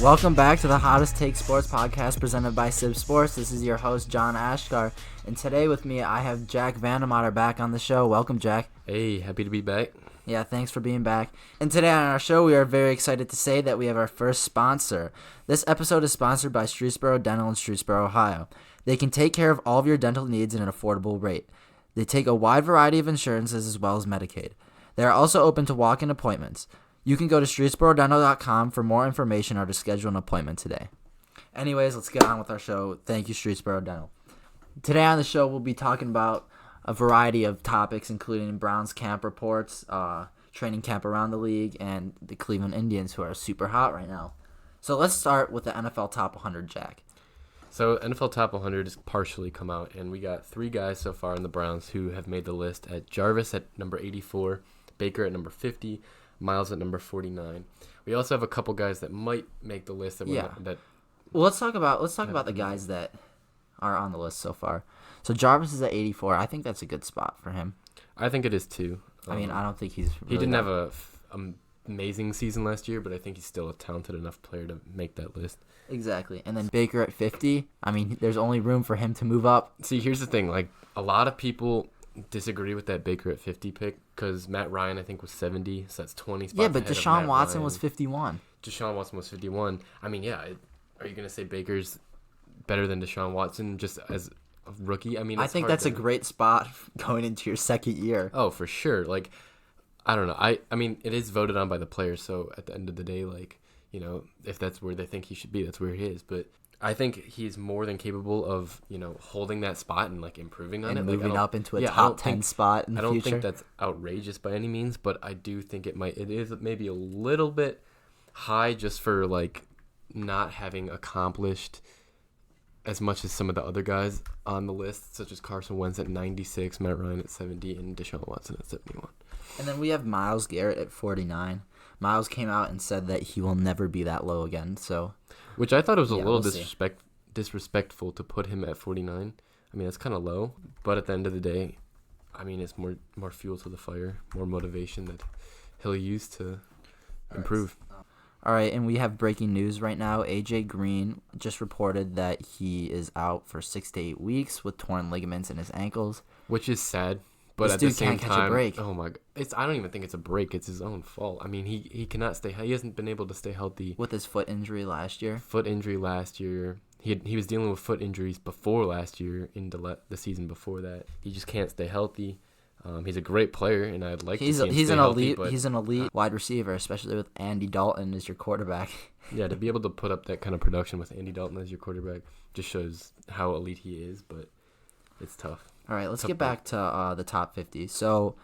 Welcome back to the Hottest Take Sports podcast presented by CIBB Sports. This is your host, John Achkar, and today with me I have Jack Van de Motter back on the show. Welcome, Jack. Hey, happy to be back. Yeah, thanks for being back. And today on our show, we are very excited to say that we have our first sponsor. This episode is sponsored by Streetsboro Dental in Streetsboro, Ohio. They can take care of all of your dental needs at an affordable rate. They take a wide variety of insurances as well as Medicaid. They are also open to walk-in appointments. You can go to streetsborodental.com for more information or to schedule an appointment today. Anyways, let's get on with our show. Thank you, Streetsboro Dental. Today on the show, we'll be talking about a variety of topics, including Browns camp reports, training camp around the league, and the Cleveland Indians, who are super hot right now. So let's start with the NFL Top 100, Jack. So NFL Top 100 has partially come out, and we got 3 guys so far in the Browns who have made the list. At Jarvis at number 84, Baker at number 50, Miles at number 49. We also have a couple guys that might make the list. Well, let's talk about the guys that are on the list so far. So Jarvis is at 84. I think that's a good spot for him. I think it is too. I mean, I don't think he's really he didn't have a amazing season last year, but I think he's still a talented enough player to make that list. Exactly. And then Baker at 50. I mean, there's only room for him to move up. See, here's the thing. Like, a lot of people disagree with that Baker at 50 pick because Matt Ryan, I think, was 70, so that's 20 spots. Yeah, but ahead Deshaun of Watson Ryan. was 51. Deshaun Watson was 51. I mean, yeah. Are you going to say Baker's better than Deshaun Watson just as a rookie? I mean, I think that's a great spot going into your second year. Oh, for sure. Like, I don't know. I mean, it is voted on by the players, so at the end of the day, like, you know, if that's where they think he should be, that's where he is. But I think he's more than capable of, you know, holding that spot and, like, improving on it. And like, moving up into a top 10 spot in the future. I don't think that's outrageous by any means, but I do think it is maybe a little bit high just for, like, not having accomplished as much as some of the other guys on the list, such as Carson Wentz at 96, Matt Ryan at 70, and Deshaun Watson at 71. And then we have Myles Garrett at 49. Myles came out and said that he will never be that low again. So, which I thought it was a little we'll disrespectful to put him at 49. I mean, that's kind of low. But at the end of the day, I mean, it's more fuel to the fire, more motivation that he'll use to improve. All right, and we have breaking news right now. AJ Green just reported that he is out for 6 to 8 weeks with torn ligaments in his ankles. Which is sad. But this at the dude same can't time, catch a break. Oh my God, I don't even think it's a break. It's his own fault. I mean, he cannot stay. He hasn't been able to stay healthy with his foot injury last year. He was dealing with foot injuries before last year in the season before that. He just can't stay healthy. He's a great player, and I'd like to see him stay healthy. He's an elite wide receiver, especially with Andy Dalton as your quarterback. Yeah, to be able to put up that kind of production with Andy Dalton as your quarterback just shows how elite he is. But it's tough. All right, let's get back to the top 50. So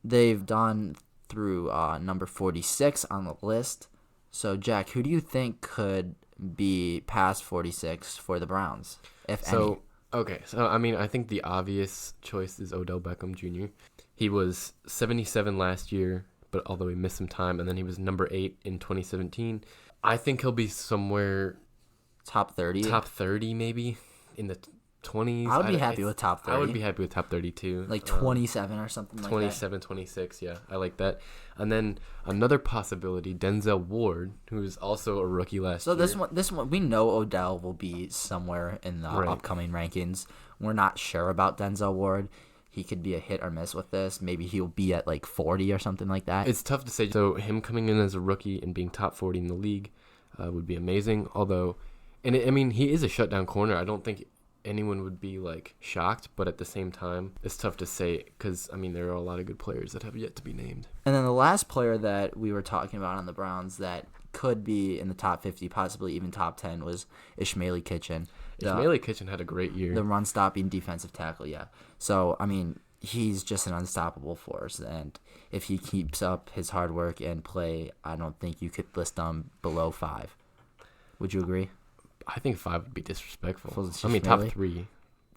they've gone through number 46 on the list. So, Jack, who do you think could be past 46 for the Browns, if any? Okay, so, I mean, I think the obvious choice is Odell Beckham Jr. He was 77 last year, but although he missed some time, and then he was number 8 in 2017. I think he'll be somewhere top 30. Top 30, maybe, in the 20s. I would be happy with top 30. I would be happy with top 30 too. Like 27 or something like that. 27, 26, yeah. I like that. And then another possibility, Denzel Ward, who is also a rookie last year. So this one, we know Odell will be somewhere in the upcoming rankings. We're not sure about Denzel Ward. He could be a hit or miss with this. Maybe he'll be at like 40 or something like that. It's tough to say. So him coming in as a rookie and being top 40 in the league would be amazing. Although, I mean, he is a shutdown corner. I don't think anyone would be like shocked, but at the same time it's tough to say because I mean there are a lot of good players that have yet to be named. And then the last player that we were talking about on the Browns that could be in the top 50, possibly even top 10, was Ishmael Kitchen. Ishmael Kitchen had a great year. The run-stopping defensive tackle, yeah. So I mean he's just an unstoppable force, and if he keeps up his hard work and play, I don't think you could list him below 5. Would you agree? I think 5 would be disrespectful. I mean, top 3.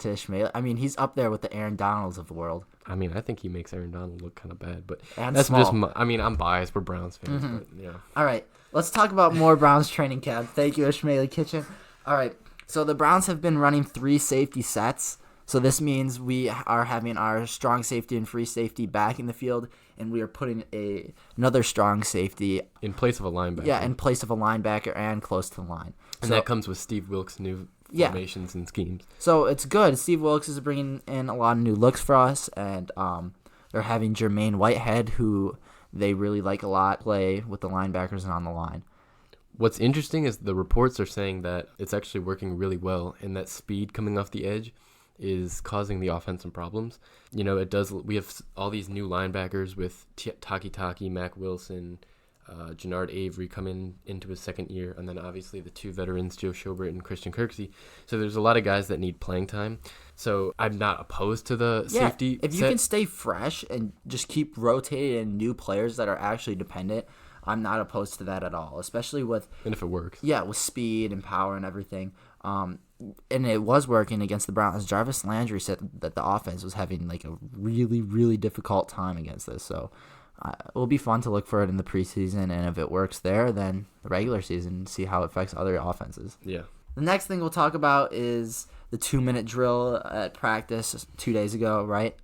To Ishmael. I mean, he's up there with the Aaron Donalds of the world. I mean, I think he makes Aaron Donald look kind of bad, but and that's small. just I'm biased. We're Browns fans, but yeah. All right, let's talk about more Browns training camp. Thank you, Ishmael Kitchen. All right, so the Browns have been running 3 safety sets. So this means we are having our strong safety and free safety back in the field, and we are putting another strong safety in place of a linebacker. Yeah, in place of a linebacker and close to the line. And that comes with Steve Wilkes' new formations and schemes. So it's good. Steve Wilkes is bringing in a lot of new looks for us, and they're having Jermaine Whitehead, who they really like a lot, play with the linebackers and on the line. What's interesting is the reports are saying that it's actually working really well, and that speed coming off the edge is causing the offense some problems. You know, it does. We have all these new linebackers with Taki, Mac Wilson, Jannard Avery coming into his second year, and then obviously the two veterans, Joe Schobert and Christian Kirksey. So there's a lot of guys that need playing time. So I'm not opposed to the safety. If you can stay fresh and just keep rotating in new players that are actually dependent, I'm not opposed to that at all, especially with... And if it works. Yeah, with speed and power and everything. And it was working against the Browns. Jarvis Landry said that the offense was having like a really, really difficult time against this. So it will be fun to look for it in the preseason. And if it works there, then the regular season, see how it affects other offenses. Yeah. The next thing we'll talk about is the 2-minute drill at practice 2 days ago, right?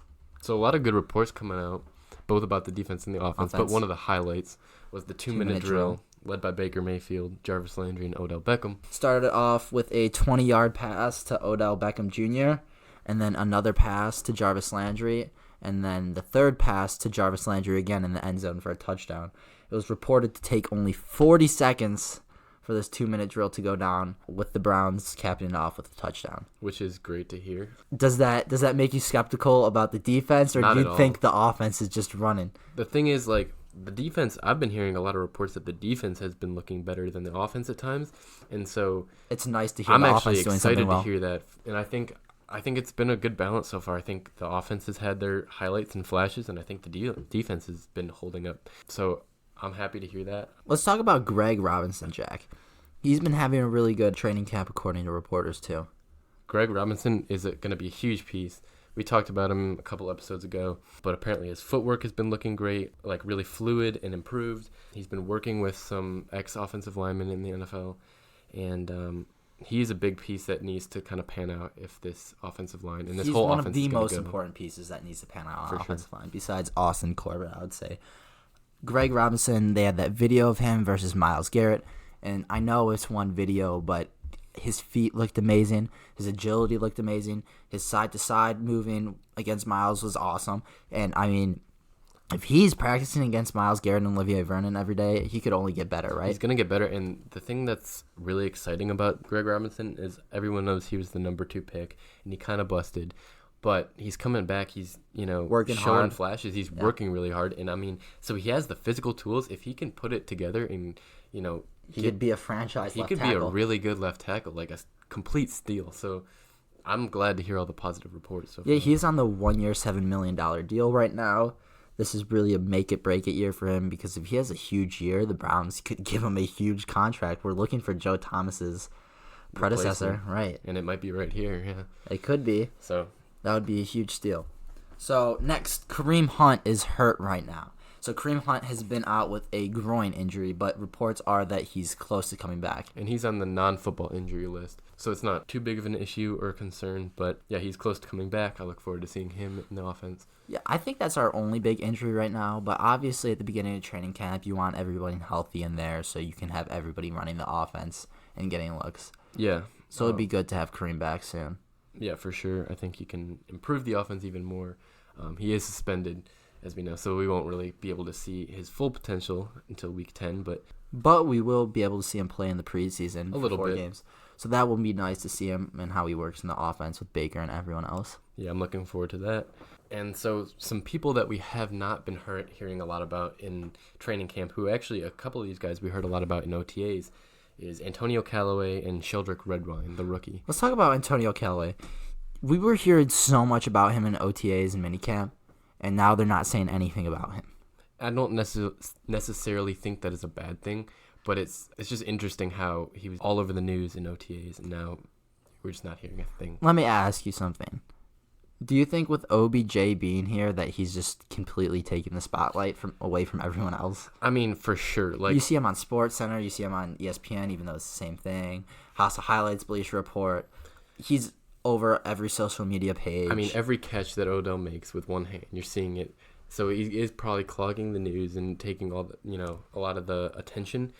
So a lot of good reports coming out, both about the defense and the offense. But one of the highlights was the 2-minute drill led by Baker Mayfield, Jarvis Landry, and Odell Beckham. Started off with a 20-yard pass to Odell Beckham Jr., and then another pass to Jarvis Landry, and then the third pass to Jarvis Landry again in the end zone for a touchdown. It was reported to take only 40 seconds for this 2-minute drill to go down, with the Browns capping it off with a touchdown. Which is great to hear. Does that make you skeptical about the defense, or do you think the offense is just running? The thing is, like, the defense, I've been hearing a lot of reports that the defense has been looking better than the offense at times, and so it's nice to hear the offense doing something well. I'm actually excited to hear that, and I think it's been a good balance so far. I think the offense has had their highlights and flashes, and I think the defense has been holding up. So I'm happy to hear that. Let's talk about Greg Robinson, Jack. He's been having a really good training camp, according to reporters, too. Greg Robinson is going to be a huge piece. We talked about him a couple episodes ago, but apparently his footwork has been looking great, like really fluid and improved. He's been working with some ex-offensive linemen in the NFL, and he's a big piece that needs to kind of pan out if this offensive line and this whole offense is going to go. He's one of the most important pieces that needs to pan out on the offensive line, besides Austin Corbett, I would say. Greg Robinson, they had that video of him versus Myles Garrett, and I know it's one video, but his feet looked amazing. His agility looked amazing. His side-to-side moving against Myles was awesome. And, I mean, if he's practicing against Myles Garrett and Olivier Vernon every day, he could only get better, right? He's going to get better. And the thing that's really exciting about Greg Robinson is everyone knows he was the number 2 pick, and he kind of busted. But he's coming back. He's, working showing hard. Flashes. He's working really hard. And, I mean, so he has the physical tools. If he can put it together and, he could be a franchise left tackle. He could be a really good left tackle, like a complete steal. So I'm glad to hear all the positive reports so far. Yeah, he's on the 1-year, $7 million deal right now. This is really a make-it-break-it year for him, because if he has a huge year, the Browns could give him a huge contract. We're looking for Joe Thomas's predecessor, right? And it might be right here, yeah. It could be. So that would be a huge steal. So next, Kareem Hunt is hurt right now. So Kareem Hunt has been out with a groin injury, but reports are that he's close to coming back. And he's on the non-football injury list, so it's not too big of an issue or concern. But, yeah, he's close to coming back. I look forward to seeing him in the offense. Yeah, I think that's our only big injury right now. But obviously at the beginning of training camp, you want everybody healthy in there so you can have everybody running the offense and getting looks. Yeah. So it'd be good to have Kareem back soon. Yeah, for sure. I think he can improve the offense even more. He is suspended, as we know, so we won't really be able to see his full potential until week 10. But we will be able to see him play in the preseason a little bit. Games. So that will be nice to see him and how he works in the offense with Baker and everyone else. Yeah, I'm looking forward to that. And so some people that we have not been hearing a lot about in training camp, who actually a couple of these guys we heard a lot about in OTAs, is Antonio Callaway and Sheldrick Redwine, the rookie. Let's talk about Antonio Callaway. We were hearing so much about him in OTAs and minicamp, and now they're not saying anything about him. I don't necessarily think that is a bad thing, but it's just interesting how he was all over the news in OTAs, and now we're just not hearing a thing. Let me ask you something. Do you think with OBJ being here that he's just completely taking the spotlight away from everyone else? I mean, for sure. Like, you see him on SportsCenter, you see him on ESPN, even though it's the same thing. House of Highlights, Bleacher Report. He's over every social media page. I mean, every catch that Odell makes with one hand, you're seeing it. So he is probably clogging the news and taking all the, a lot of the attention.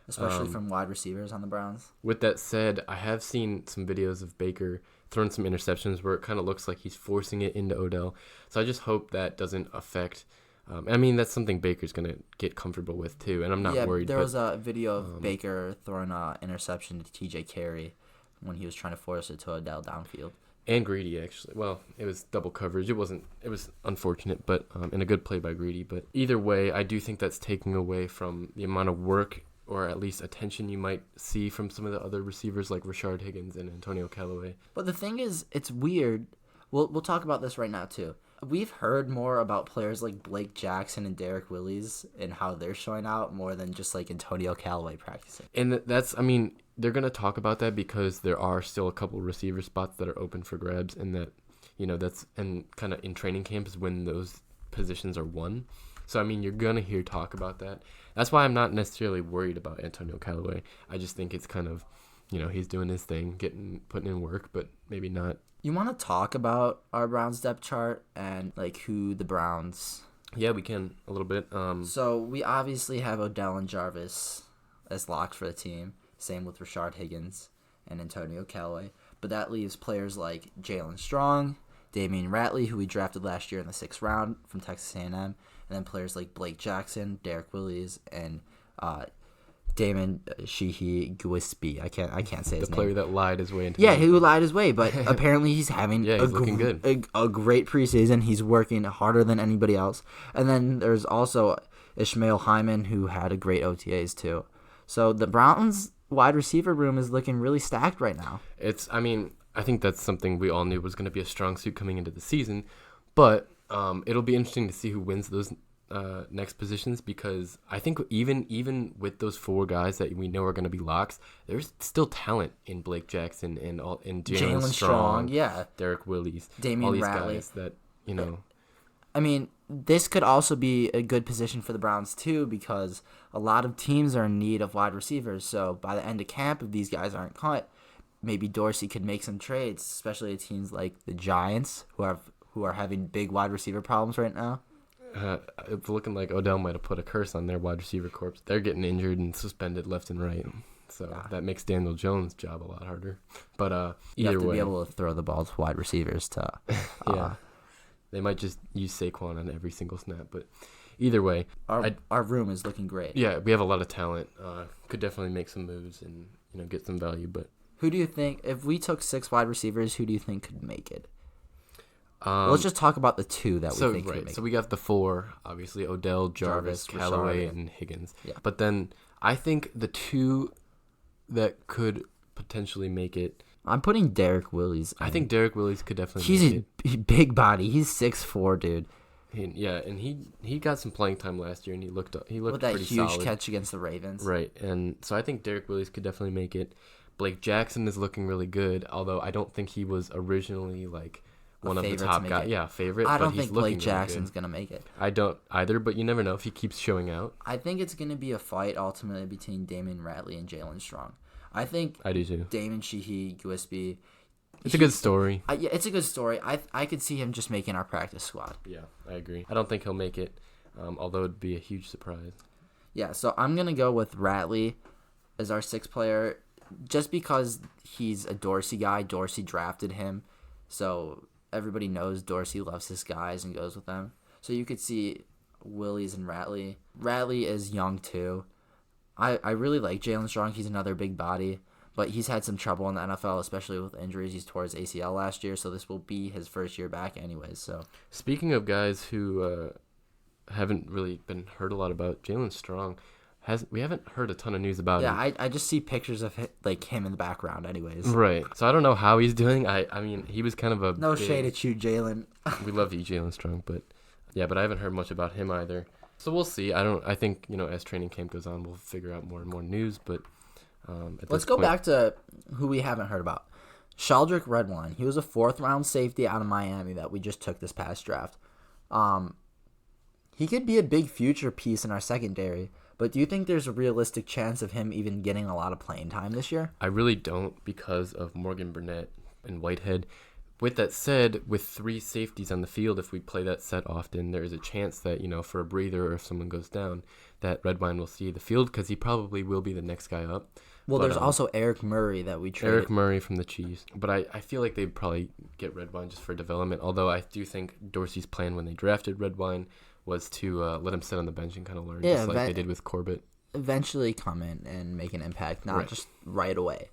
Especially from wide receivers on the Browns. With that said, I have seen some videos of Baker throwing some interceptions where it kind of looks like he's forcing it into Odell. So I just hope that doesn't affect. I mean, that's something Baker's going to get comfortable with too, and I'm not worried. There was a video of Baker throwing an interception to TJ Carey when he was trying to force it to Odell downfield. And Greedy, actually. Well, it was double coverage. It was unfortunate, but and a good play by Greedy. But either way, I do think that's taking away from the amount of work or at least attention you might see from some of the other receivers like Rashard Higgins and Antonio Callaway. But the thing is, it's weird. We'll talk about this right now, too. We've heard more about players like Blake Jackson and Derek Willis and how they're showing out more than just like Antonio Callaway practicing. And they're going to talk about that because there are still a couple receiver spots that are open for grabs, and that, that's and kind of in training camp is when those positions are won. So, you're going to hear talk about that. That's why I'm not necessarily worried about Antonio Callaway. I just think it's kind of, he's doing his thing, putting in work, but maybe not. You want to talk about our Browns depth chart and, like, who the Browns... Yeah, we can a little bit. So, we obviously have Odell and Jarvis as locks for the team. Same with Rashard Higgins and Antonio Callaway. But that leaves players like Jalen Strong, Damian Ratley, who we drafted last year in the 6th round from Texas A&M, and then players like Blake Jackson, Derek Willis, and Damon Sheehy-Gillespie. I can't say his name. The player that lied his way into who lied his way, but apparently he's having he's looking good. A great preseason. He's working harder than anybody else. And then there's also Ishmael Hyman, who had a great OTAs too. So the Browns wide receiver room is looking really stacked right now. I think that's something we all knew was going to be a strong suit coming into the season, but it'll be interesting to see who wins those next positions, because I think even with those 4 guys that we know are going to be locks, there's still talent in Blake Jackson and Jalen Strong, Derek Willis, Damian all these Ratley. guys that this could also be a good position for the Browns too, because a lot of teams are in need of wide receivers. So by the end of camp, if these guys aren't cut, maybe Dorsey could make some trades, especially teams like the Giants, who are having big wide receiver problems right now. It's looking like Odell might have put a curse on their wide receiver corps. They're getting injured and suspended left and right. So that makes Daniel Jones' job a lot harder. But either way, you have to be able to throw the ball to wide receivers to. They might just use Saquon on every single snap. But either way, our room is looking great. Yeah, we have a lot of talent. Could definitely make some moves and get some value. But who do you think, if we took 6 wide receivers, who do you think could make it? Let's just talk about the 2 that we think could make it. So we got the 4, obviously, Odell, Jarvis, Callaway, and Higgins. Yeah. But then I think the 2 that could potentially make it, I'm putting Derek Willis. I think Derek Willis could definitely make it. He's a big body. He's 6'4", dude. And he got some playing time last year, and he looked pretty solid. With that huge catch against the Ravens. Right, and so I think Derek Willis could definitely make it. Blake Jackson is looking really good, although I don't think he was originally one of the top guys. Yeah, favorite. I don't think Blake Jackson's going to make it. I don't either, but you never know if he keeps showing out. I think it's going to be a fight ultimately between Damian Ratley and Jalen Strong. I do too. Damon Sheehy-Gillespie. It's a good story. It's a good story. I could see him just making our practice squad. Yeah, I agree. I don't think he'll make it, although it'd be a huge surprise. Yeah, so I'm going to go with Ratley as our 6th player just because he's a Dorsey guy. Dorsey drafted him, so everybody knows Dorsey loves his guys and goes with them. So you could see Willis and Ratley. Ratley is young too. I really like Jalen Strong. He's another big body, but he's had some trouble in the NFL, especially with injuries. He's tore his ACL last year, so this will be his first year back anyways. So speaking of guys who haven't really been heard a lot about, Jalen Strong, we haven't heard a ton of news about him. Yeah, I just see pictures of him in the background anyways. Right. So I don't know how he's doing. I mean, he was kind of a no shade at you, Jalen. We love you, Jalen Strong, but I haven't heard much about him either. So we'll see. I think, as training camp goes on, we'll figure out more and more news, but let's go back to who we haven't heard about. Sheldrick Redwine. He was a 4th-round safety out of Miami that we just took this past draft. He could be a big future piece in our secondary, but do you think there's a realistic chance of him even getting a lot of playing time this year? I really don't, because of Morgan Burnett and Whitehead. With that said, with 3 safeties on the field, if we play that set often, there is a chance that, for a breather or if someone goes down, that Redwine will see the field because he probably will be the next guy up. Well, there's also Eric Murray that we traded. Eric Murray from the Chiefs. But I feel like they'd probably get Redwine just for development, although I do think Dorsey's plan when they drafted Redwine was to let him sit on the bench and kind of learn, just like they did with Corbett. Eventually come in and make an impact, not Right. just right away.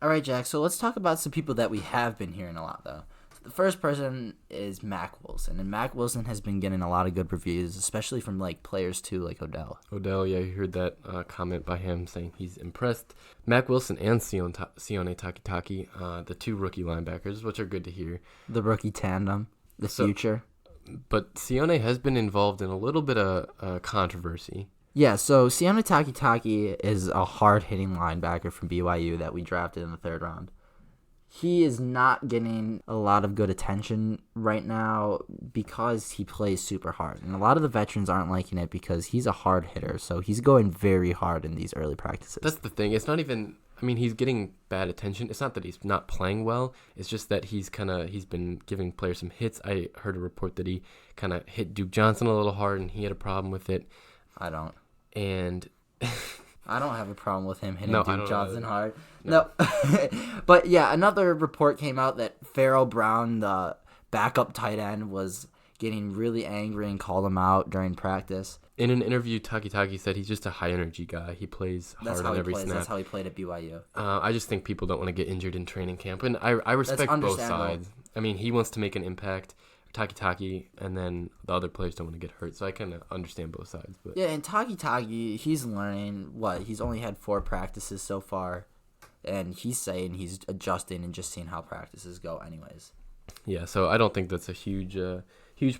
All right, Jack, so let's talk about some people that we have been hearing a lot, though. The first person is Mack Wilson, and Mack Wilson has been getting a lot of good reviews, especially from players too, like Odell. Odell, yeah, you heard that comment by him saying he's impressed. Mack Wilson and Sione Takitaki, the 2 rookie linebackers, which are good to hear. The rookie tandem, the future. But Sione has been involved in a little bit of controversy. Yeah, so Sione Takitaki is a hard-hitting linebacker from BYU that we drafted in the 3rd round. He is not getting a lot of good attention right now because he plays super hard. And a lot of the veterans aren't liking it because he's a hard hitter. So he's going very hard in these early practices. That's the thing. It's not even, he's getting bad attention. It's not that he's not playing well. It's just that he's been giving players some hits. I heard a report that he kind of hit Duke Johnson a little hard and he had a problem with it. I don't. And I don't have a problem with him hitting No, Duke Johnson hard. No. But yeah, another report came out that Farrell Brown, the backup tight end, was getting really angry and called him out during practice. In an interview, Takitaki said he's just a high-energy guy. He plays hard on every snap. That's how he played at BYU. I just think people don't want to get injured in training camp. And I respect both sides. He wants to make an impact. Takitaki, and then the other players don't want to get hurt. So I kind of understand both sides. But yeah, and Takitaki, he's learning. He's only had 4 practices so far, and he's saying he's adjusting and just seeing how practices go anyways. Yeah, so I don't think that's a huge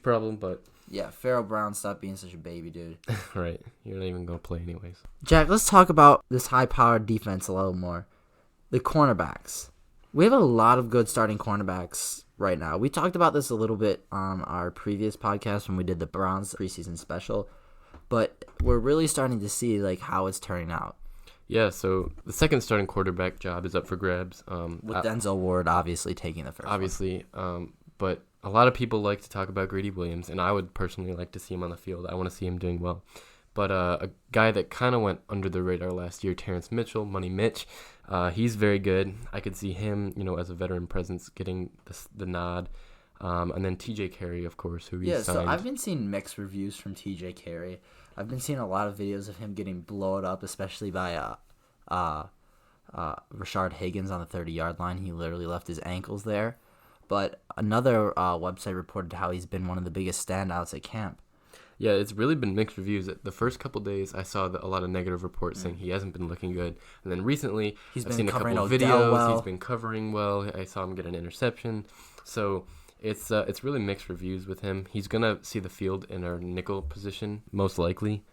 problem, but... Yeah, Farrell Brown, stop being such a baby, dude. Right, you're not even going to play anyways. Jack, let's talk about this high-powered defense a little more. The cornerbacks. We have a lot of good starting cornerbacks right now. We talked about this a little bit on our previous podcast when we did the Browns preseason special, but we're really starting to see how it's turning out. Yeah, so the second starting quarterback job is up for grabs. With Denzel Ward obviously taking the first obviously, but a lot of people like to talk about Greedy Williams, and I would personally like to see him on the field. I want to see him doing well. But a guy that kind of went under the radar last year, Terrence Mitchell, Money Mitch, he's very good. I could see him, as a veteran presence, getting the nod. And then TJ Carey, of course, who he signed. So I've been seeing mixed reviews from TJ Carey. I've been seeing a lot of videos of him getting blown up, especially by Rashard Higgins on the 30-yard line. He literally left his ankles there. But another website reported how he's been one of the biggest standouts at camp. Yeah, it's really been mixed reviews. The first couple days, I saw a lot of negative reports saying he hasn't been looking good. And then recently, I've seen a couple of videos. Well. He's been covering well. I saw him get an interception. So it's really mixed reviews with him. He's going to see the field in our nickel position, most likely.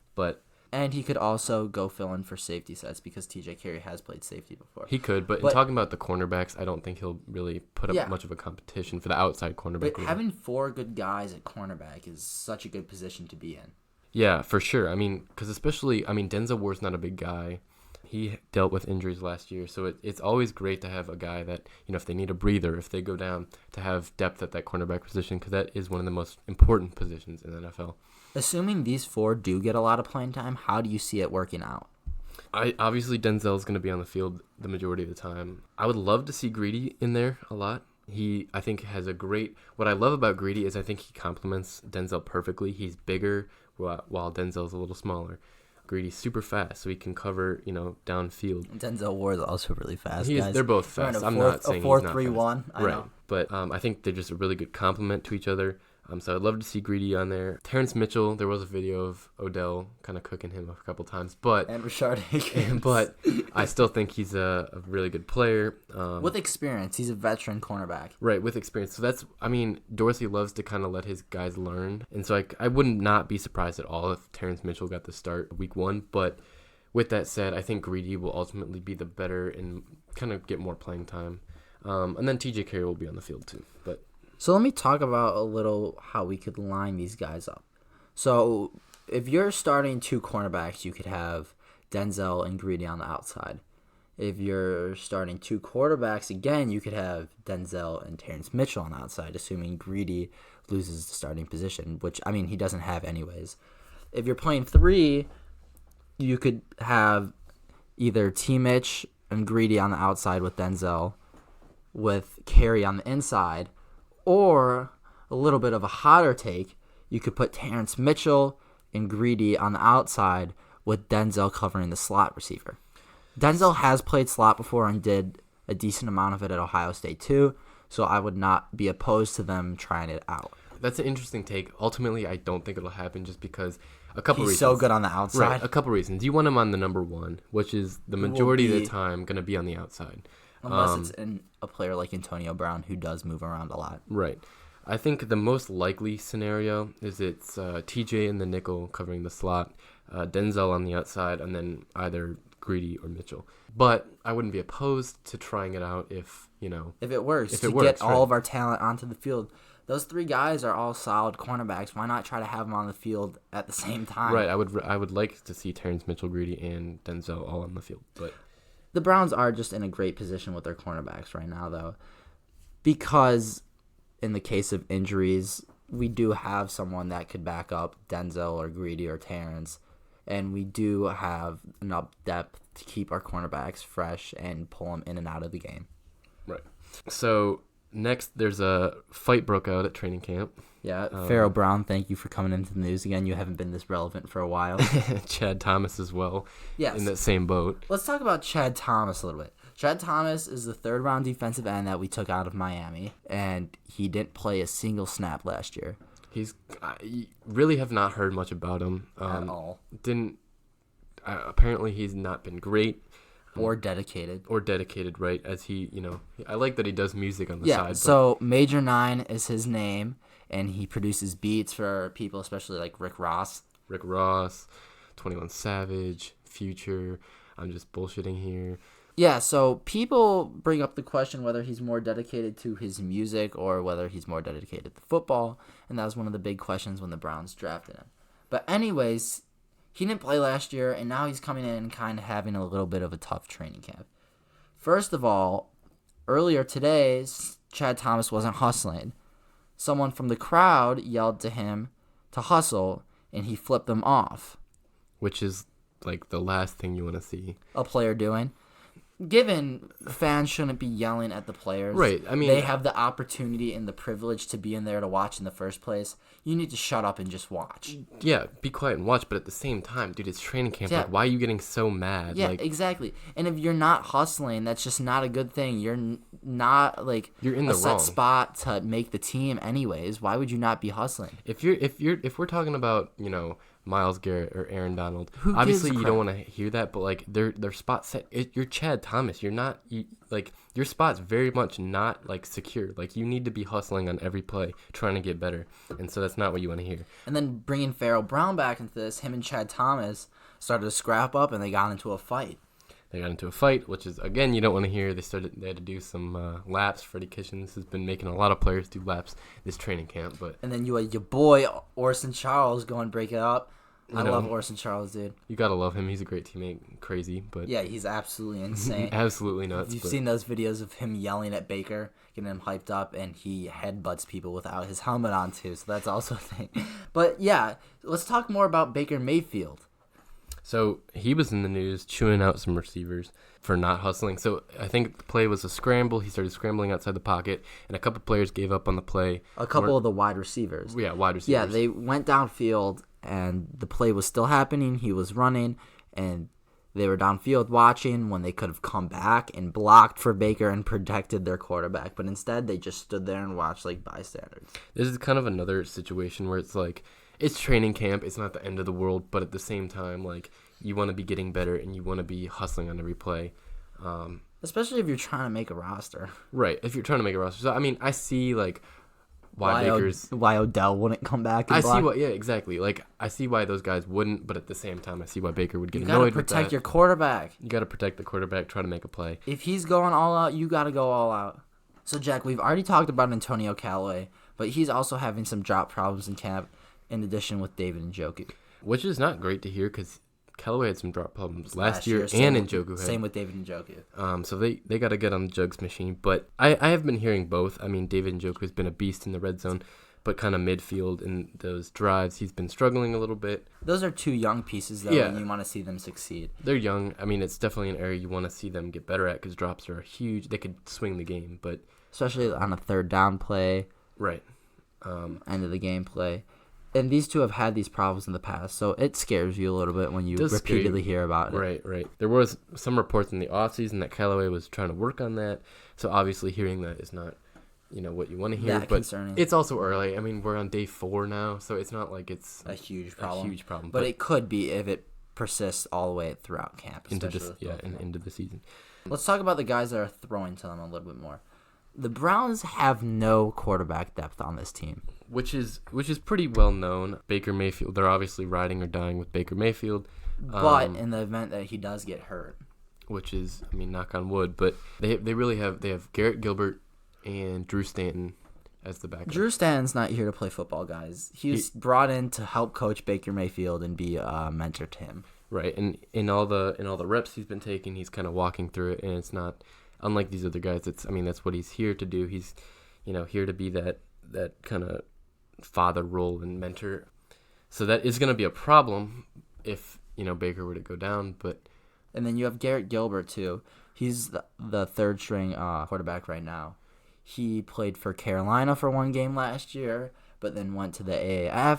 And he could also go fill in for safety sets because TJ Carey has played safety before. He could, but in talking about the cornerbacks, I don't think he'll really put up much of a competition for the outside cornerback. But having 4 good guys at cornerback is such a good position to be in. Yeah, for sure. Because especially, Denzel Ward's not a big guy. He dealt with injuries last year, so it's always great to have a guy that, if they need a breather, if they go down, to have depth at that cornerback position, because that is one of the most important positions in the NFL. Assuming these 4 do get a lot of playing time, how do you see it working out? Obviously, Denzel's going to be on the field the majority of the time. I would love to see Greedy in there a lot. He, I think, has a great... What I love about Greedy is I think he complements Denzel perfectly. He's bigger while Denzel's a little smaller. Greedy's super fast, so he can cover, downfield. Denzel Ward's also really fast, guys. They're both fast. I'm not saying he's not fast. 4-3-1. Right, but I think they're just a really good complement to each other. So I'd love to see Greedy on there. Terrence Mitchell, there was a video of Odell kind of cooking him a couple times, and Rashard Higgins. But I still think he's a really good player. With experience. He's a veteran cornerback. Right, with experience. So that's, Dorsey loves to kind of let his guys learn. And so I would not be surprised at all if Terrence Mitchell got the start week 1. But with that said, I think Greedy will ultimately be the better and kind of get more playing time. And then TJ Carey will be on the field too. So let me talk about a little how we could line these guys up. So if you're starting 2 cornerbacks, you could have Denzel and Greedy on the outside. If you're starting two quarterbacks, again, you could have Denzel and Terrence Mitchell on the outside, assuming Greedy loses the starting position, which, I mean, he doesn't have anyways. If you're playing three, you could have either T. Mitch and Greedy on the outside with Denzel, with Carey on the inside, or a little bit of a hotter take, you could put Terrence Mitchell and Greedy on the outside with Denzel covering the slot receiver. Denzel has played slot before and did a decent amount of it at Ohio State too, so I would not be opposed to them trying it out. That's an interesting take. Ultimately, I don't think it'll happen just because a couple reasons. He's so good on the outside. Right, a couple reasons. You want him on the number one, which is the majority of the time going to be on the outside. Unless it's a player like Antonio Brown who does move around a lot. Right. I think the most likely scenario is it's TJ in the nickel covering the slot, Denzel on the outside, and then either Greedy or Mitchell. But I wouldn't be opposed to trying it out if it works. Get all of our talent onto the field. Those three guys are all solid cornerbacks. Why not try to have them on the field at the same time? Right. I would like to see Terrence Mitchell, Greedy, and Denzel all on the field. But the Browns are just in a great position with their cornerbacks right now, though, because in the case of injuries, we do have someone that could back up Denzel or Greedy or Terrence, and we do have enough depth to keep our cornerbacks fresh and pull them in and out of the game. Right. So next, there's a fight broke out at training camp. Yeah, Pharaoh Brown, thank you for coming into the news again. You haven't been this relevant for a while. Chad Thomas as well. Yes. In that same boat. Let's talk about Chad Thomas a little bit. Chad Thomas is the third-round defensive end that we took out of Miami, and he didn't play a single snap last year. I really have not heard much about him. At all. Apparently he's not been great. Or dedicated. Right, as I like that he does music on the side. Yeah, so Major 9 is his name, and he produces beats for people, especially like Rick Ross, 21 Savage, Future. I'm just bullshitting here. Yeah, so people bring up the question whether he's more dedicated to his music or whether he's more dedicated to football, and that was one of the big questions when the Browns drafted him. But anyways, he didn't play last year, and now he's coming in and kind of having a little bit of a tough training camp. First of all, earlier today, Chad Thomas wasn't hustling. Someone from the crowd yelled to him to hustle, and he flipped them off. Which is like the last thing you want to see a player doing. Given fans shouldn't be yelling at the players. Right. I mean, they have the opportunity and the privilege to be in there to watch in the first place. You need to shut up and just watch. Yeah, be quiet and watch, but at the same time, dude, it's training camp. Yeah. Like, why are you getting so mad? Yeah, exactly. And if you're not hustling, that's just not a good thing. You're not you're in the set wrong spot to make the team anyways. Why would you not be hustling? If we're talking about, Myles Garrett or Aaron Donald, Who obviously gives a you don't want to hear that, but their spot set. You're Chad Thomas. You're not your spot's very much not secure. You need to be hustling on every play, trying to get better, and so that's not what you want to hear. And then bringing Pharaoh Brown back into this, him and Chad Thomas started to scrap up and they got into a fight. Which is, again, you don't want to hear. They had to do some laps. Freddie Kitchens has been making a lot of players do laps this training camp. And then you had your boy, Orson Charles, go and break it up. I love Orson Charles, dude. You got to love him. He's a great teammate. Crazy, but... Yeah, he's absolutely insane. Absolutely nuts. You've seen those videos of him yelling at Baker, getting him hyped up, and he headbutts people without his helmet on, too. So that's also a thing. But, yeah, let's talk more about Baker Mayfield. So he was in the news chewing out some receivers for not hustling. So I think the play was a scramble. He started scrambling outside the pocket, and a couple players gave up on the play. A couple of the wide receivers. Yeah, wide receivers. Yeah, they went downfield, and the play was still happening. He was running, and they were downfield watching when they could have come back and blocked for Baker and protected their quarterback. But instead, they just stood there and watched like bystanders. This is kind of another situation where it's it's training camp. It's not the end of the world, but at the same time, you want to be getting better and you want to be hustling on every play. Especially if you're trying to make a roster. Right, if you're trying to make a roster. So, I mean, I see, why Odell wouldn't come back and block. Yeah, exactly. I see why those guys wouldn't, but at the same time, I see why Baker would get annoyed with that. You got to protect your quarterback. You got to protect the quarterback, try to make a play. If he's going all out, you got to go all out. So, Jack, we've already talked about Antonio Callaway, but he's also having some drop problems in camp, in addition with David Njoku. Which is not great to hear because Callaway had some drop problems last year, and Njoku had. Same with David Njoku. So they got to get on the jugs machine. But I have been hearing both. I mean, David Njoku has been a beast in the red zone, but kind of midfield in those drives, he's been struggling a little bit. Those are two young pieces, though, and you want to see them succeed. They're young. I mean, it's definitely an area you want to see them get better at because drops are huge. They could swing the game, but especially on a third down play. Right. End of the game play. And these two have had these problems in the past, so it scares you a little bit when you repeatedly hear about it. Right. There was some reports in the offseason that Callaway was trying to work on that, so obviously hearing that is not, what you want to hear. That but concerning. It's also early. I mean, we're on day 4 now, so it's not like it's a huge problem. But it could be if it persists all the way throughout camp. Into the season. Let's talk about the guys that are throwing to them a little bit more. The Browns have no quarterback depth on this team, which is pretty well known. Baker Mayfield, they're obviously riding or dying with Baker Mayfield. But in the event that he does get hurt, which is, knock on wood, but they really have Garrett Gilbert and Drew Stanton as the backup. Drew Stanton's not here to play football, guys. He's brought in to help coach Baker Mayfield and be a mentor to him. Right, and in all the reps he's been taking, he's kind of walking through it, and it's not. Unlike these other guys, that's what he's here to do. He's, here to be that kind of father role and mentor. So that is going to be a problem if, Baker were to go down. And then you have Garrett Gilbert, too. He's the third string quarterback right now. He played for Carolina for one game last year, but then went to the AAF.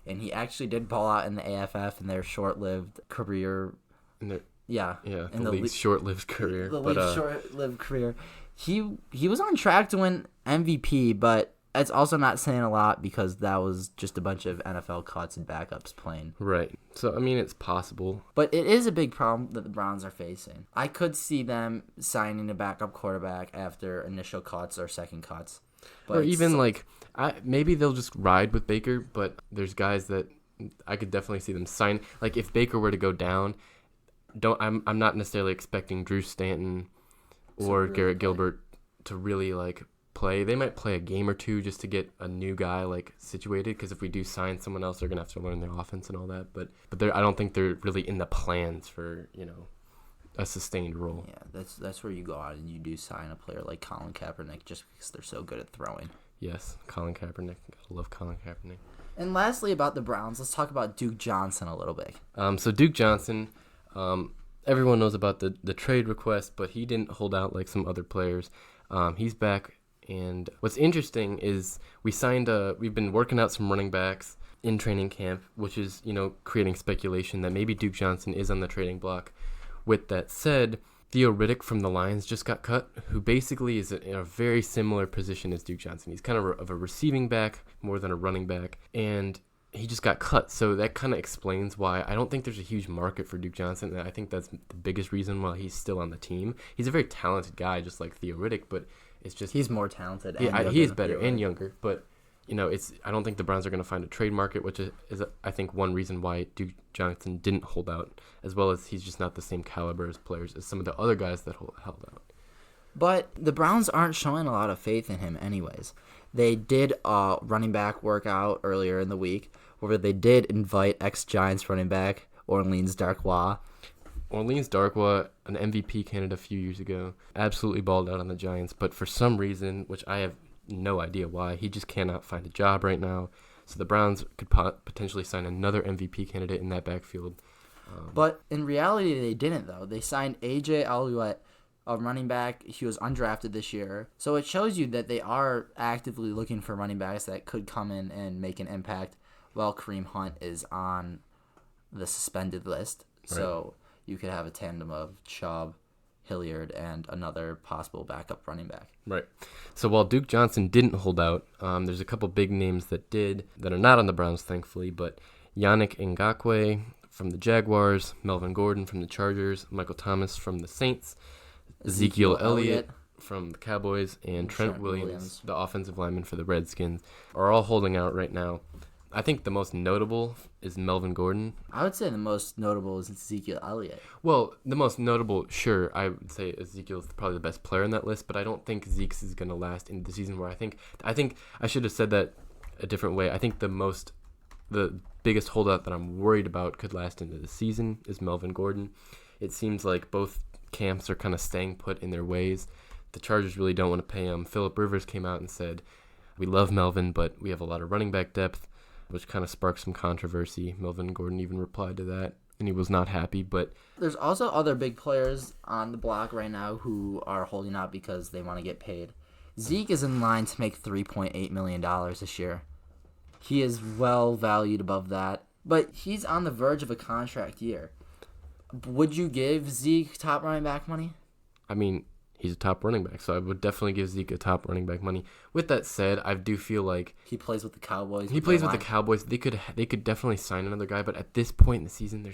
And he actually did ball out in the AFF in their short-lived career. The the league's short-lived career. The league's short-lived career. He was on track to win MVP, but it's also not saying a lot because that was just a bunch of NFL cuts and backups playing. Right. So, it's possible. But it is a big problem that the Browns are facing. I could see them signing a backup quarterback after initial cuts or second cuts. Or even, maybe they'll just ride with Baker, but there's guys that I could definitely see them sign. Like, if Baker were to go down, I'm not necessarily expecting Drew Stanton or Garrett Gilbert to really play. They might play a game or two just to get a new guy situated, because if we do sign someone else, they're gonna have to learn their offense and all that. But I don't think they're really in the plans for a sustained role. Yeah, that's where you go out and you do sign a player like Colin Kaepernick just because they're so good at throwing. Yes, Colin Kaepernick. Gotta love Colin Kaepernick. And lastly, about the Browns, let's talk about Duke Johnson a little bit. So Duke Johnson. Everyone knows about the trade request, but he didn't hold out like some other players. He's back, and what's interesting is we've been working out some running backs in training camp, which is, creating speculation that maybe Duke Johnson is on the trading block. With that said, Theo Riddick from the Lions just got cut, who basically is in a very similar position as Duke Johnson. He's kind of a receiving back more than a running back, and he just got cut, so that kind of explains why I don't think there's a huge market for Duke Johnson, and I think that's the biggest reason why he's still on the team. He's a very talented guy, just like Theo Riddick, but it's just... He's more talented. He is better and younger, but, I don't think the Browns are going to find a trade market, which is I think, one reason why Duke Johnson didn't hold out, as well as he's just not the same caliber as players as some of the other guys that held out. But the Browns aren't showing a lot of faith in him anyways. They did a running back workout earlier in the week where they did invite ex-Giants running back Orleans Darkwa. Orleans Darkwa, an MVP candidate a few years ago, absolutely balled out on the Giants, but for some reason, which I have no idea why, he just cannot find a job right now. So the Browns could potentially sign another MVP candidate in that backfield. But in reality, they didn't, though. They signed A.J. Alouette, a running back. He was undrafted this year. So it shows you that they are actively looking for running backs that could come in and make an impact while Kareem Hunt is on the suspended list. Right. So you could have a tandem of Chubb, Hilliard, and another possible backup running back. Right. So while Duke Johnson didn't hold out, there's a couple big names that did that are not on the Browns, thankfully, but Yannick Ngakoue from the Jaguars, Melvin Gordon from the Chargers, Michael Thomas from the Saints, Ezekiel Elliott from the Cowboys, and Trent Williams, the offensive lineman for the Redskins, are all holding out right now. I think the most notable is Melvin Gordon. I would say the most notable is Ezekiel Elliott. Well, the most notable, sure, I would say Ezekiel's probably the best player on that list, but I don't think Zeke's is going to last into the season. Where I think I should have said that a different way. I think the most the biggest holdout that I'm worried about could last into the season is Melvin Gordon. It seems like both camps are kind of staying put in their ways. The Chargers really don't want to pay him. Phillip Rivers came out and said, we love Melvin, but we have a lot of running back depth, which kind of sparked some controversy. Melvin Gordon even replied to that, and he was not happy. But there's also other big players on the block right now who are holding out because they want to get paid. Zeke is in line to make $3.8 million this year. He is well valued above that, but he's on the verge of a contract year. Would you give Zeke top running back money? I mean, he's a top running back, so I would definitely give Zeke a top running back money. With that said, I do feel like he plays with the Cowboys. He plays with the Cowboys. They could definitely sign another guy, but at this point in the season,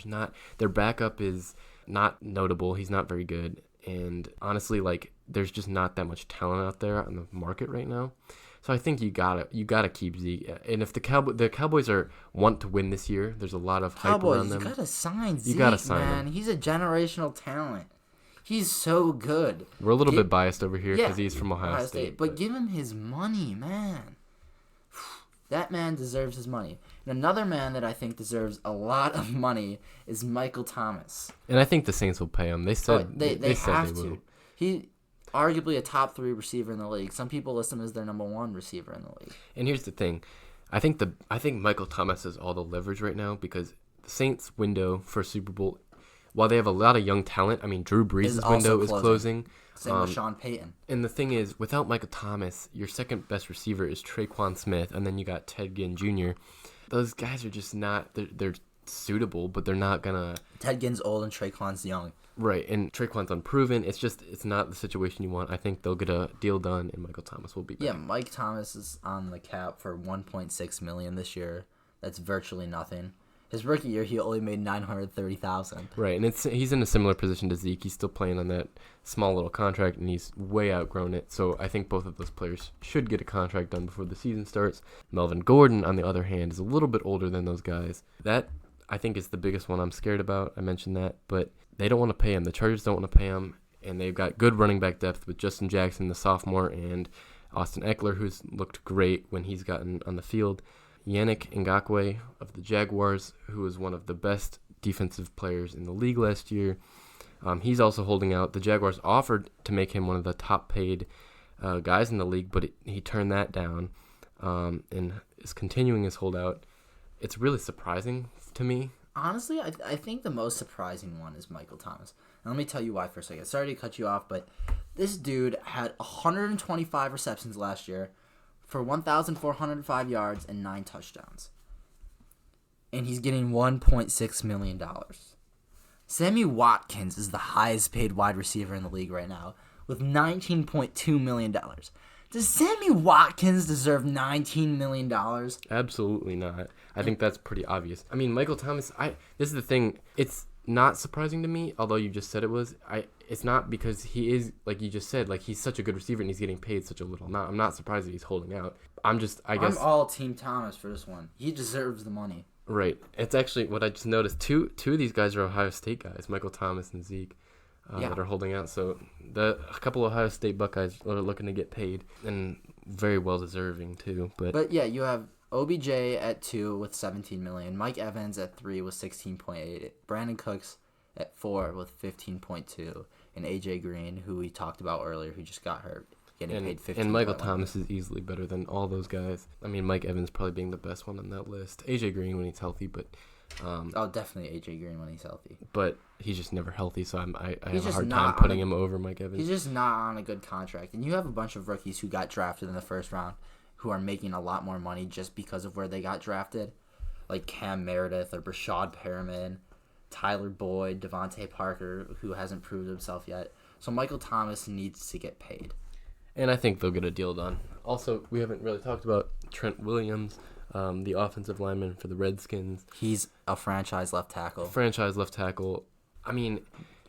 their backup is not notable. He's not very good, and honestly, like there's just not that much talent out there on the market right now. So I think you gotta keep Zeke. And if the Cowboys want to win this year, there's a lot of hype around them. You gotta sign Zeke, man. He's a generational talent. He's so good. We're a little bit biased over here because he's from Ohio State. But give him his money, man. That man deserves his money. And another man that I think deserves a lot of money is Michael Thomas. And I think the Saints will pay him. They said they have will. To. He arguably a top 3 receiver in the league. Some people list him as their number 1 receiver in the league. And here's the thing. I think Michael Thomas has all the leverage right now because the Saints' window for Super Bowl, while they have a lot of young talent, I mean, Drew Brees' window is closing. Same with Sean Payton. And the thing is, without Michael Thomas, your second best receiver is Traquan Smith, and then you got Ted Ginn Jr. Those guys are just not, they're suitable, but they're not going to. Ted Ginn's old and Traquan's young. Right, and Traquan's unproven. It's not the situation you want. I think they'll get a deal done, and Michael Thomas will be back. Yeah, Mike Thomas is on the cap for $1.6 million this year. That's virtually nothing. His rookie year, he only made $930,000. Right, and he's in a similar position to Zeke. He's still playing on that small little contract, and he's way outgrown it. So I think both of those players should get a contract done before the season starts. Melvin Gordon, on the other hand, is a little bit older than those guys. That, I think, is the biggest one I'm scared about. I mentioned that, but they don't want to pay him. The Chargers don't want to pay him, and they've got good running back depth with Justin Jackson, the sophomore, and Austin Eckler, who's looked great when he's gotten on the field. Yannick Ngakoue of the Jaguars, who was one of the best defensive players in the league last year. He's also holding out. The Jaguars offered to make him one of the top-paid guys in the league, but he turned that down and is continuing his holdout. It's really surprising to me. Honestly, I think the most surprising one is Michael Thomas. And let me tell you why for a second. Sorry to cut you off, but this dude had 125 receptions last year for 1,405 yards and 9 touchdowns. And he's getting $1.6 million. Sammy Watkins is the highest paid wide receiver in the league right now with $19.2 million. Does Sammy Watkins deserve $19 million? Absolutely not. I think that's pretty obvious. I mean, Michael Thomas, this is the thing. It's not surprising to me, although you just said it was. It's not because he is, like you just said, like he's such a good receiver and he's getting paid such a little amount. I'm not surprised that he's holding out. I'm all Team Thomas for this one. He deserves the money. Right. It's actually what I just noticed. Two of these guys are Ohio State guys, Michael Thomas and Zeke, that are holding out. So a couple of Ohio State Buckeyes are looking to get paid and very well deserving too. But yeah, you have OBJ at 2 with $17 million, Mike Evans at 3 with $16.8, Brandon Cooks at 4 with $15.2, and AJ Green, who we talked about earlier, who just got hurt, getting paid $15. And Michael Thomas is easily better than all those guys. I mean, Mike Evans probably being the best one on that list. AJ Green when he's healthy, but definitely AJ Green when he's healthy. But he's just never healthy, so I have a hard time putting him over Mike Evans. He's just not on a good contract, and you have a bunch of rookies who got drafted in the first round who are making a lot more money just because of where they got drafted, like Cam Meredith or Brashad Perriman, Tyler Boyd, Devontae Parker, who hasn't proved himself yet. So Michael Thomas needs to get paid. And I think they'll get a deal done. Also, we haven't really talked about Trent Williams, the offensive lineman for the Redskins. He's a franchise left tackle. I mean,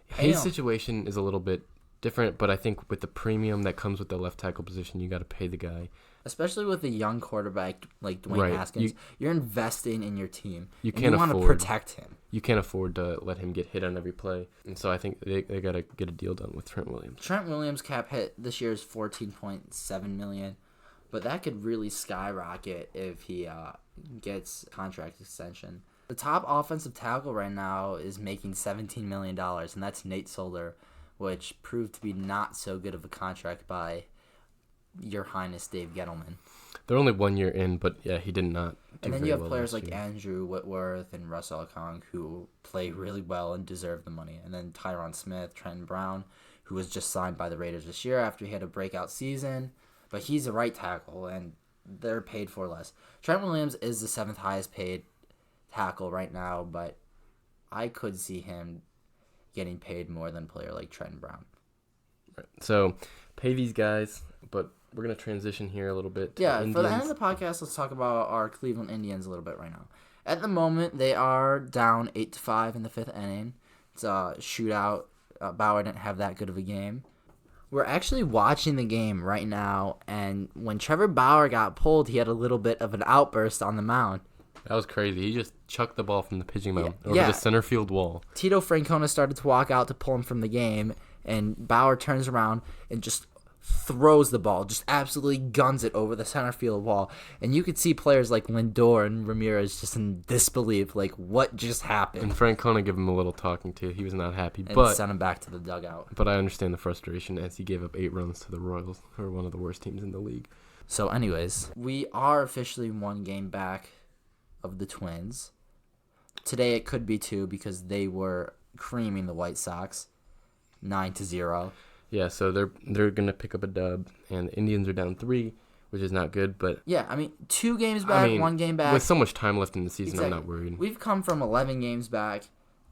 his situation is a little bit different, but I think with the premium that comes with the left tackle position, you got to pay the guy. Especially with a young quarterback like Dwayne Haskins, you're investing in your team. You want to protect him. You can't afford to let him get hit on every play. And so I think they got to get a deal done with Trent Williams. Trent Williams' cap hit this year is $14.7 million. but that could really skyrocket if he gets contract extension. The top offensive tackle right now is making $17 million, and that's Nate Solder, which proved to be not so good of a contract by Your Highness Dave Gettleman. They're only 1 year in, but yeah, he did not do And then very you have well players last like year. Andrew Whitworth and Russell Okong who play really well and deserve the money. And then Tyron Smith, Trenton Brown, who was just signed by the Raiders this year after he had a breakout season. But he's a right tackle, and they're paid for less. Trent Williams is the 7th highest paid tackle right now, but I could see him getting paid more than a player like Trenton Brown. Right. So pay these guys, but we're going to transition here a little bit to Yeah, the for the end Indians. of the podcast, let's talk about our Cleveland Indians a little bit right now. At the moment, they are down 8-5 in the 5th inning. It's a shootout. Bauer didn't have that good of a game. We're actually watching the game right now, and when Trevor Bauer got pulled, he had a little bit of an outburst on the mound. That was crazy. He just chucked the ball from the pitching mound over yeah. the center field wall. Tito Francona started to walk out to pull him from the game, and Bauer turns around and just throws the ball, just absolutely guns it over the center field wall. And you could see players like Lindor and Ramirez just in disbelief, like, what just happened? And Francona gave him a little talking to. He was not happy, And but sent him back to the dugout. But I understand the frustration as he gave up 8 runs to the Royals, who are one of the worst teams in the league. So anyways, we are officially 1 game back of the Twins. Today it could be 2 because they were creaming the White Sox 9-0. Yeah, so they're going to pick up a dub, and the Indians are down 3, which is not good, but... Yeah, I mean, 2 games back, 1 game back. With so much time left in the season, Exactly. I'm not worried. We've come from 11 games back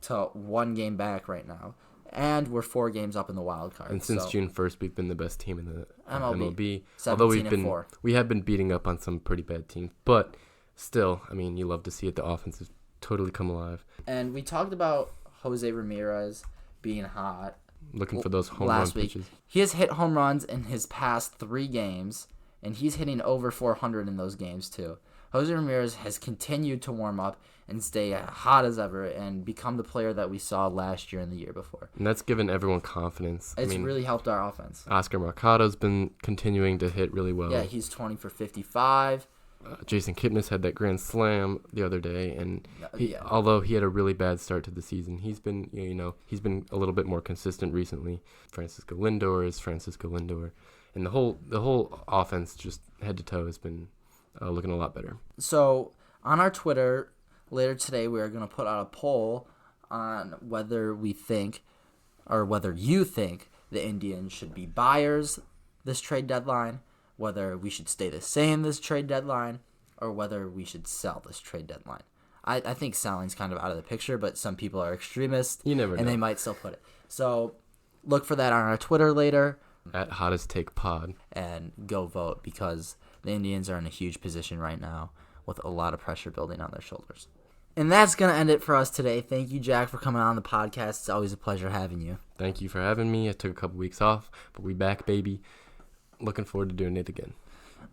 to 1 game back right now, and we're 4 games up in the wild card. And since June 1st, we've been the best team in the MLB. Although 17-4. we have been beating up on some pretty bad teams, but still, I mean, you love to see it. The offense has totally come alive. And we talked about Jose Ramirez being hot Looking for those home run last week. pitches. He has hit home runs in his past 3 games, and he's hitting over 400 in those games too. Jose Ramirez has continued to warm up and stay hot as ever and become the player that we saw last year and the year before. And that's given everyone confidence. It's really helped our offense. Oscar Mercado's been continuing to hit really well. Yeah, he's 20 for 55. Jason Kipnis had that grand slam the other day, and although he had a really bad start to the season, he's been a little bit more consistent recently. Francisco Lindor, and the whole offense, just head to toe, has been looking a lot better. So on our Twitter later today, we are going to put out a poll on whether we think, or whether you think, the Indians should be buyers this trade deadline, whether we should stay the same this trade deadline, or whether we should sell this trade deadline. I think selling's kind of out of the picture, but some people are extremists. You never know. And they might still put it. So look for that on our Twitter later. At Hottest Take Pod. And go vote, because the Indians are in a huge position right now with a lot of pressure building on their shoulders. And that's going to end it for us today. Thank you, Jack, for coming on the podcast. It's always a pleasure having you. Thank you for having me. I took a couple weeks off, but we back, baby. Looking forward to doing it again.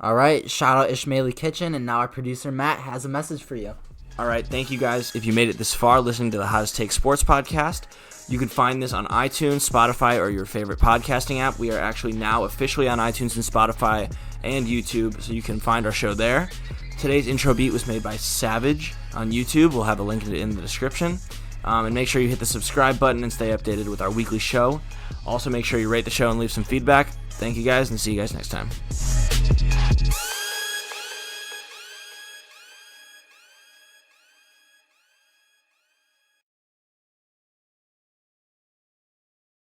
All right. Shout out Ishmaeli Kitchen. And now our producer, Matt, has a message for you. All right. Thank you, guys. If you made it this far listening to the Hottest Take Sports podcast, you can find this on iTunes, Spotify, or your favorite podcasting app. We are actually now officially on iTunes and Spotify and YouTube, so you can find our show there. Today's intro beat was made by Savage on YouTube. We'll have a link in the description. And make sure you hit the subscribe button and stay updated with our weekly show. Also, make sure you rate the show and leave some feedback. Thank you, guys, and see you guys next time.